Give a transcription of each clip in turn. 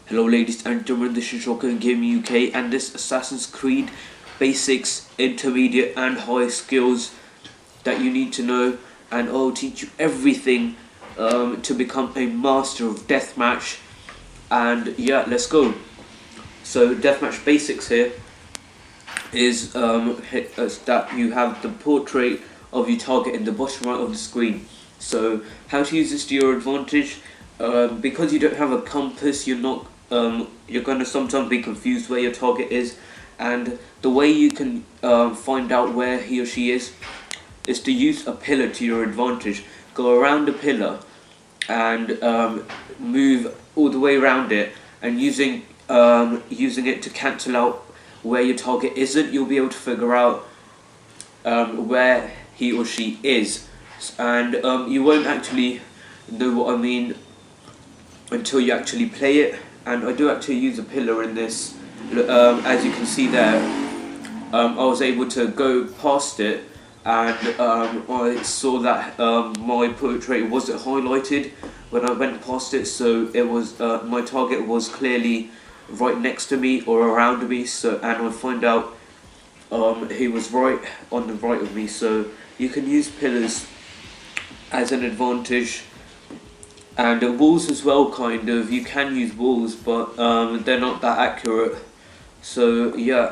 Hello ladies and gentlemen, this is Shocker Gaming UK and this Assassin's Creed basics, intermediate and high skills that you need to know, and I'll teach you everything to become a master of Deathmatch. And yeah, let's go. So Deathmatch basics here is that you have the portrait of your target in the bottom right of the screen. So how to use this to your advantage? Because you don't have a compass, you're going to sometimes be confused where your target is, and the way you can find out where he or she is to use a pillar to your advantage. Go around the pillar and move all the way around it, and using it to cancel out where your target isn't, you'll be able to figure out where he or she is, and you won't actually know what I mean until you actually play it. And I do actually use a pillar in this. As you can see there, I was able to go past it, and I saw that my portrait wasn't highlighted when I went past it, so it was my target was clearly right next to me or around me. So, and I find out he was right on the right of me. So you can use pillars as an advantage. And walls as well, kind of. You can use walls, but they're not that accurate. So yeah,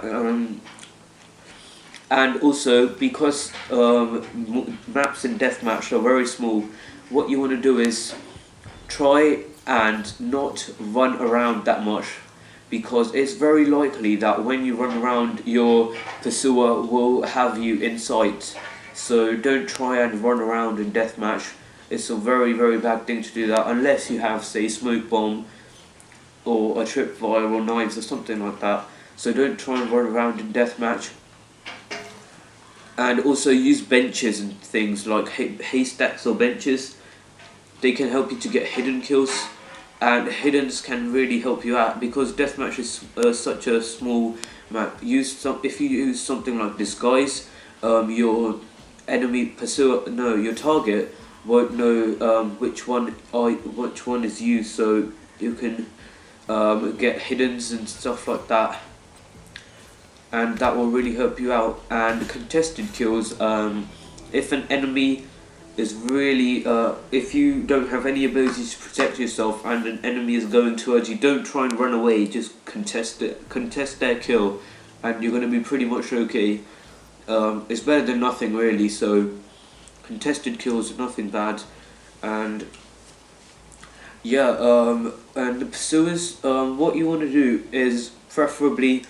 and also because maps in Deathmatch are very small, what you want to do is try and not run around that much, because it's very likely that when you run around, your pursuer will have you in sight. So don't try and run around in Deathmatch. It's a very, very bad thing to do that, unless you have, say, smoke bomb or a tripwire or knives or something like that. So don't try and run around in Deathmatch. And also use benches and things like haystacks or benches. They can help you to get hidden kills, and hiddens can really help you out because Deathmatch is such a small map. If you use something like disguise, your your target won't know which one is used, so you can get hiddens and stuff like that, and that will really help you out. And contested kills, if an enemy is really if you don't have any ability to protect yourself and an enemy is going towards you, don't try and run away, just contest their kill, and you're going to be pretty much okay. It's better than nothing, really. So contested kills are nothing bad. And yeah, and the pursuers, what you want to do is preferably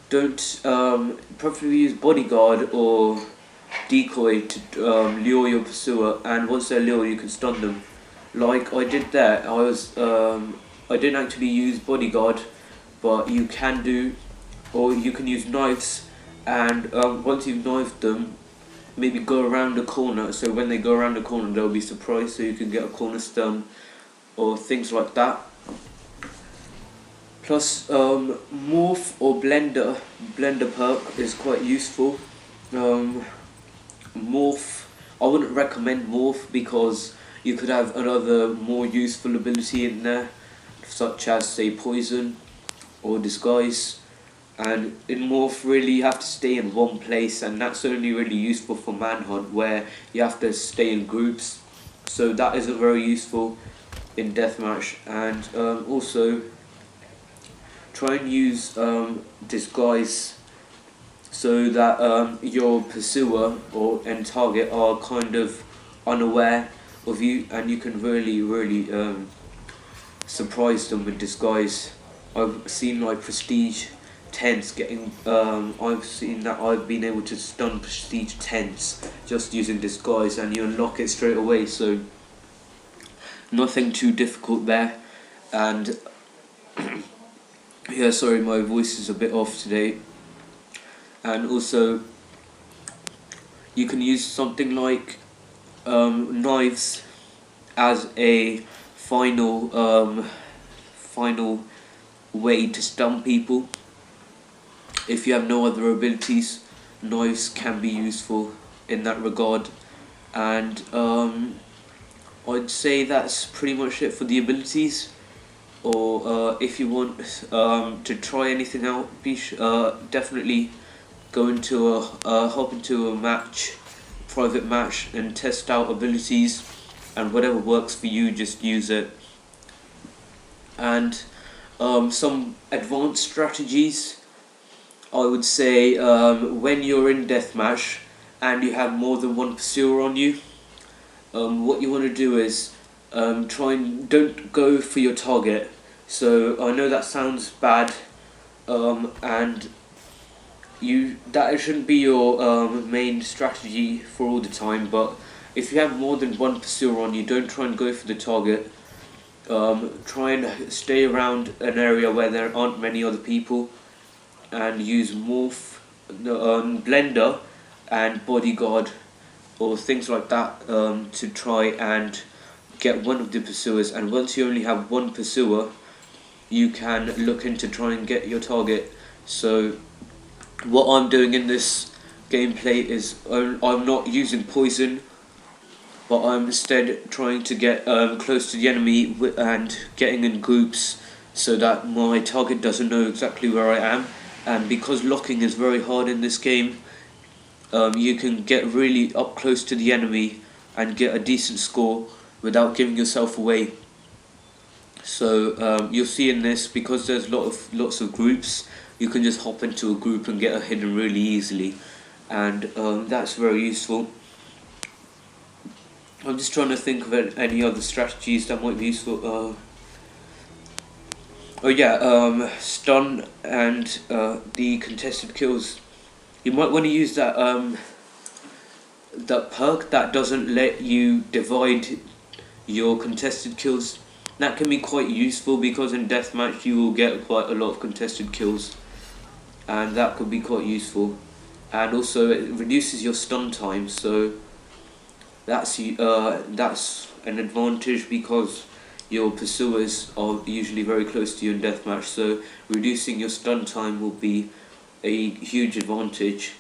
preferably use bodyguard or decoy to lure your pursuer, and once they're lured you can stun them, like I did there. I didn't actually use bodyguard, but you can do, or you can use knives, and once you've knifed them, maybe go around the corner, so when they go around the corner they'll be surprised, so you can get a corner stun or things like that. Plus morph or blender perk is quite useful. Morph, I wouldn't recommend morph because you could have another more useful ability in there, such as, say, poison or disguise. And in morph, really you have to stay in one place, and that's only really useful for manhunt, where you have to stay in groups, so that isn't very useful in Deathmatch. And also try and use disguise, so that your pursuer and target are kind of unaware of you, and you can really surprise them with disguise. I've seen like prestige 10s getting I've been able to stun prestige 10s just using disguise, and you unlock it straight away, so nothing too difficult there. And yeah, sorry, my voice is a bit off today. And also you can use something like knives as a final way to stun people. If you have no other abilities, knives can be useful in that regard. And I'd say that's pretty much it for the abilities. or if you want to try anything out, definitely go into hop into a private match, and test out abilities, and whatever works for you, just use it. And some advanced strategies, I would say, when you're in deathmatch and you have more than one pursuer on you, what you want to do is try and don't go for your target. So I know that sounds bad, and that shouldn't be your main strategy for all the time. But if you have more than one pursuer on you, don't try and go for the target. Try and stay around an area where there aren't many other people, and use morph, blender, and bodyguard, or things like that, to try and get one of the pursuers. And once you only have one pursuer, you can look into trying and get your target. So what I'm doing in this gameplay is I'm not using poison, but I'm instead trying to get close to the enemy and getting in groups so that my target doesn't know exactly where I am. And because locking is very hard in this game, you can get really up close to the enemy and get a decent score without giving yourself away. So you'll see in this, because there's lots of groups, you can just hop into a group and get a hidden really easily, and that's very useful. I'm just trying to think of any other strategies that might be useful. Stun and the contested kills. You might want to use that perk that doesn't let you divide your contested kills. That can be quite useful, because in deathmatch you will get quite a lot of contested kills, and that could be quite useful. And also it reduces your stun time, so that's an advantage, because your pursuers are usually very close to you in deathmatch. So reducing your stun time will be a huge advantage,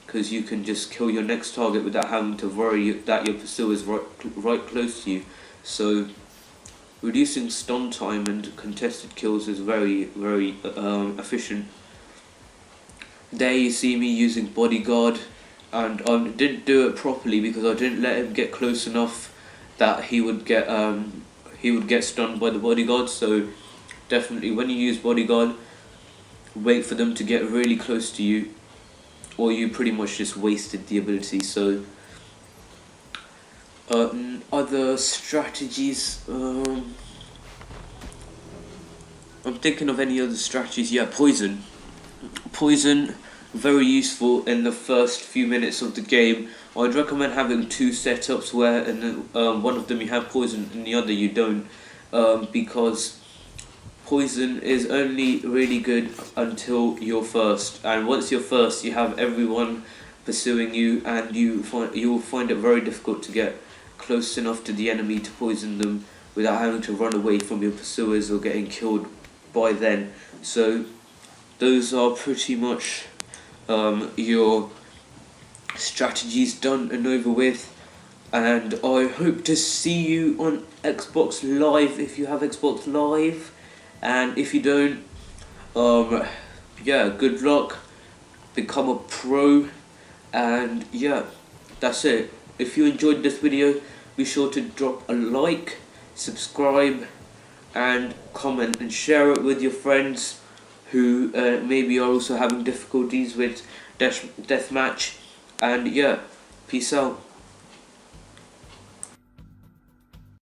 because you can just kill your next target without having to worry that your pursuer is right close to you. So reducing stun time and contested kills is very efficient. There you see me using bodyguard, and I didn't do it properly because I didn't let him get close enough that he would get stunned by the bodyguard. So definitely, when you use bodyguard, wait for them to get really close to you, or you pretty much just wasted the ability. So other strategies, I'm thinking of any other strategies. Yeah, poison, very useful in the first few minutes of the game. I'd recommend having two setups, where in one of them you have poison and the other you don't, because poison is only really good until you're first, and once you're first you have everyone pursuing you, and you will find it very difficult to get close enough to the enemy to poison them without having to run away from your pursuers or getting killed by then. So those are pretty much your strategies done and over with, and I hope to see you on Xbox Live if you have Xbox Live, and if you don't, good luck, become a pro, and yeah, that's it. If you enjoyed this video, be sure to drop a like, subscribe, and comment, and share it with your friends who maybe are also having difficulties with deathmatch. And yeah, peace out.